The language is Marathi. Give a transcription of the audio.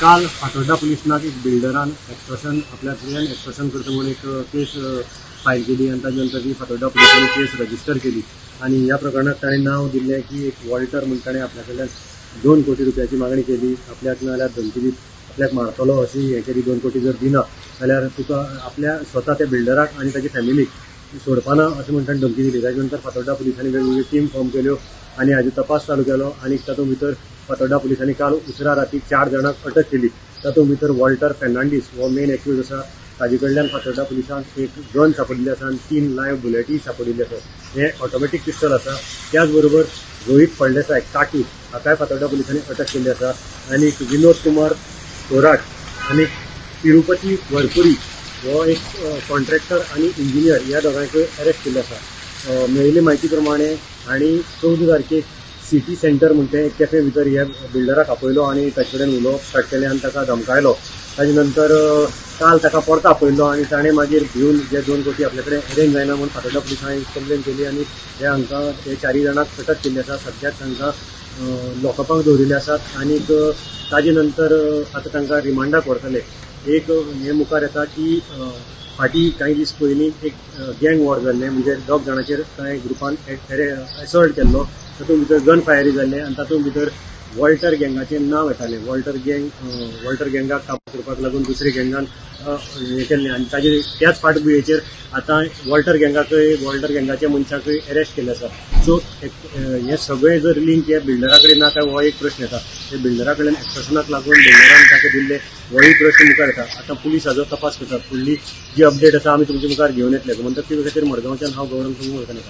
काल फातोर्डा पुलिसांक एक बिल्डरान एक्सटॉर्शन आपल्या कडल्यान एक्सटॉर्शन करता म्हणून एक केस फायल केली आणि ताजे नंतर ती फातोर्डा पुलिसांनी केस रजिस्टर केली आणि ह्या प्रकरणात ताणें नाव दिल्लें की एक वॉल्टर म्हणून ताणें आपल्या कडल्यान 2 कोटी रुपयाची मागणी केली। आपल्याक नाल्यार धमकी दित आपल्याक मारतलो अशी हे केली। 2 कोटी जर दिना जाल्यार तुका आपल्या स्वता त्या बिल्डराक आणि ताची फॅमिलीक सोडपाना अशें म्हणून ताणें धमकी दिली। ताजे नंतर फातोर्डा पुलिसांनी वेगवेगळी टीम फॉर्म केल्यो आणि हाजो तपास चालू केलो आणि तातूंत भितर फातोर्डा पुलिसांनी काल उसरा राती 4 जाणांक अटक केली। तातूंत भितर वॉल्टर फेर्नांडीस हो मेन एक्यूज आसा। ताजे कडल्यान फातोर्डा पुलिसांक एक गन सापडिल्ली आसा आणि 3 लायव्ह बुलेटी सापडिल्ली आसा। हे ऑटोमॅटिक पिस्टल आसा। त्याच बरोबर रोहित फळदेसाय काटू हाकाय फातोर्डा पुलिसांनी अटक केल्ली आसा आणि विनोद कुमार तोराट आणि तिरुपती वरपुरी हो एक कॉन्ट्रॅक्टर आणि इंजिनियर ह्या दोगांयकूय अरेस्ट केल्ले आसा। मेळिल्ले म्हायती प्रमाणे आणि 14 तारखेक सिटी सेंटर म्हणटे एक कॅफे भितर ह्या बिल्डराक आपयलो आणि ताचे कडेन उलोवप स्टार्ट केलें आणि ताका धमकायलो। ताजे नंतर काल ताका परतो आपयलो आणि ताणें मागीर भिवन जे 2 कोटी आपल्या कडेन अरेंज जायना म्हणून फातोर्डा पुलिसांनी कंप्लेन केली आणि हे हांकां हे 4 जाणांक अटक केल्ली आसा। सद्याक तांकां लॉकअपाक दवरिल्ले आसात आणि ताजे नंतर आतां तांकां रिमांडाक व्हरतले। एक हे मुखार येता की फाटीं कांय दीस पयलीं एक गँग वॉर जाल्लें म्हणजे 2 जाणांचेर कांय ग्रुपान असॉल्ट केल्लो। तातूंत भितर गन फायरी जाल्लें आणि तातूंत भितर वॉल्टर गँगाचें नांव येतालें। वॉल्टर गँगाक काबू करपाक लागून दुसरे गँगान हें केल्लें आणि ताजे त्याच फाटभुंयेचेर आतां वॉल्टर गँगाच्या मनशाकूय अरेस्ट केल्ले आसा। सो हे सगळें जर लिंक ह्या बिल्डरा कडेन ना काय हो एक प्रश्न येता। हे बिल्डरा कडल्यान एक्सटॉर्शनाक लागून बिल्डरान ताका दिल्ले होय प्रश्न मुखार येता। आतां पुलीस हाजो तपास करता। फुडली जी अपडेट आसा आमी तुमचे मुखार घेवन येतले। म्हणटकीर खातीर मडगांवच्यान हांव गौरव संघ वळखुयेकर।